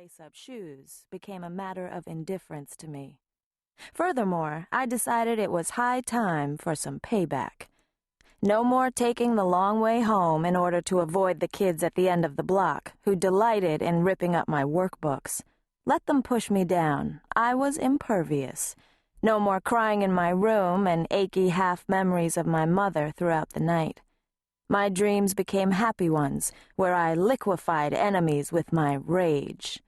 lace-up shoes became a matter of indifference to me. Furthermore, I decided it was high time for some payback. No more taking the long way home in order to avoid the kids at the end of the block, who delighted in ripping up my workbooks. Let them push me down. I was impervious. No more crying in my room and achy half-memories of my mother throughout the night. My dreams became happy ones, where I liquefied enemies with my rage.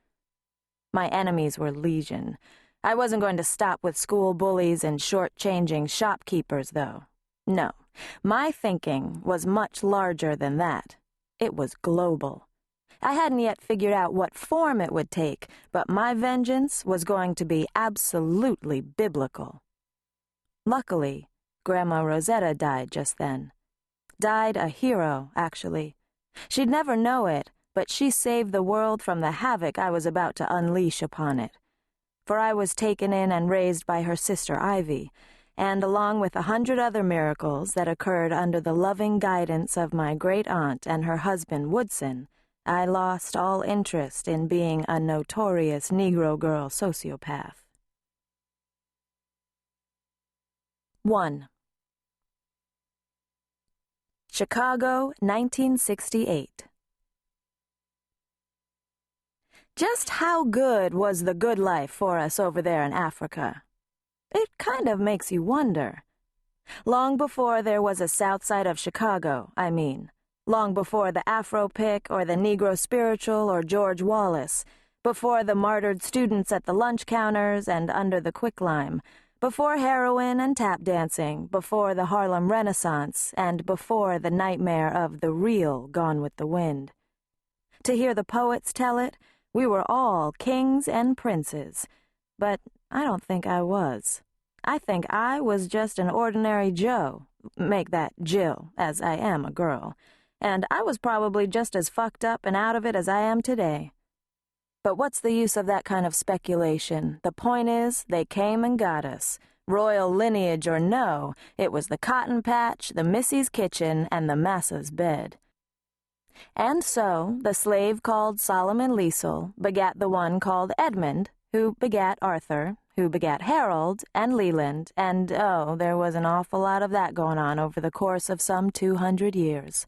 My enemies were legion. I wasn't going to stop with school bullies and short-changing shopkeepers, though. No, my thinking was much larger than that. It was global. I hadn't yet figured out what form it would take, but my vengeance was going to be absolutely biblical. Luckily, Grandma Rosetta died just then. Died a hero, actually. She'd never know it, but she saved the world from the havoc I was about to unleash upon it. For I was taken in and raised by her sister Ivy, and along with 100 other miracles that occurred under the loving guidance of my great-aunt and her husband Woodson, I lost all interest in being a notorious Negro girl sociopath. 1. Chicago, 1968. Just how good was the good life for us over there in Africa? It kind of makes you wonder. Long before there was a south side of Chicago, I mean. Long before the Afro-Pick or the Negro Spiritual or George Wallace, before the martyred students at the lunch counters and under the quicklime, before heroin and tap dancing, before the Harlem Renaissance, and before the nightmare of the real Gone with the Wind. To hear the poets tell it, we were all kings and princes, but I don't think I was. I think I was just an ordinary Joe, make that Jill, as I am a girl, and I was probably just as fucked up and out of it as I am today. But what's the use of that kind of speculation? The point is, they came and got us. Royal lineage or no, it was the cotton patch, the Missy's kitchen, and the massa's bed. And so, the slave called Solomon Lisle begat the one called Edmund, who begat Arthur, who begat Harold and Leland, and oh, there was an awful lot of that going on over the course of some 200 years.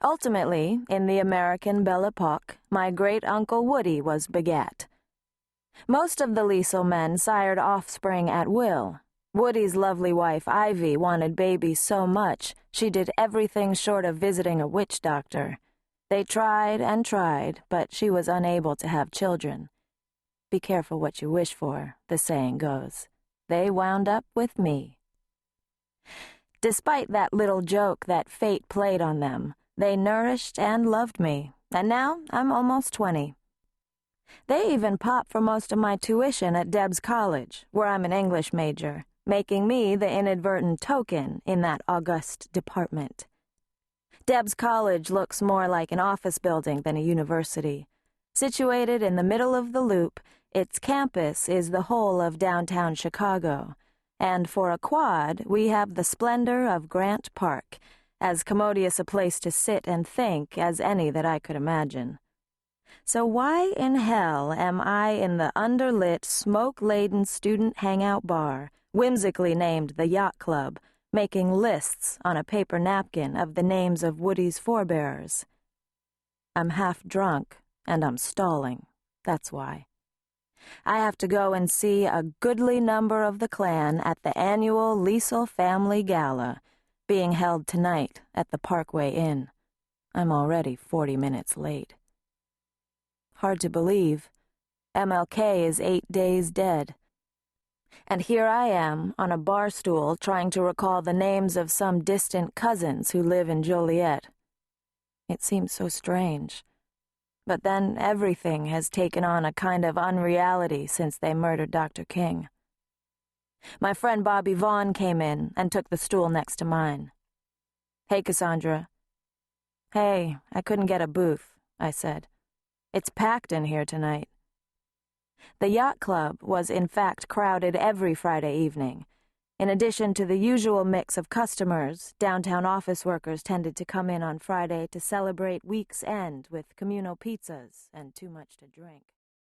Ultimately, in the American Belle Epoque, my great-uncle Woody was begat. Most of the Lisle men sired offspring at will. Woody's lovely wife Ivy wanted babies so much, she did everything short of visiting a witch doctor. They tried and tried, but she was unable to have children. Be careful what you wish for, the saying goes. They wound up with me. Despite that little joke that fate played on them, they nourished and loved me, and now I'm almost 20. They even pop for most of my tuition at Deb's College, where I'm an English major, making me the inadvertent token in that august department. Deb's College looks more like an office building than a university. Situated in the middle of the loop, its campus is the whole of downtown Chicago, and for a quad, we have the splendor of Grant Park, as commodious a place to sit and think as any that I could imagine. So why in hell am I in the underlit, smoke-laden student hangout bar, whimsically named the Yacht Club, making lists on a paper napkin of the names of Woody's forebearers? I'm half drunk, and I'm stalling. That's why. I have to go and see a goodly number of the clan at the annual Lisle Family Gala, being held tonight at the Parkway Inn. I'm already 40 minutes late. Hard to believe. MLK is 8 days dead. And here I am, on a bar stool, trying to recall the names of some distant cousins who live in Joliet. It seems so strange. But then everything has taken on a kind of unreality since they murdered Dr. King. My friend Bobby Vaughn came in and took the stool next to mine. "Hey, Cassandra." "Hey, I couldn't get a booth," I said. "It's packed in here tonight." The Yacht Club was in fact crowded every Friday evening. In addition to the usual mix of customers, downtown office workers tended to come in on Friday to celebrate week's end with communal pizzas and too much to drink.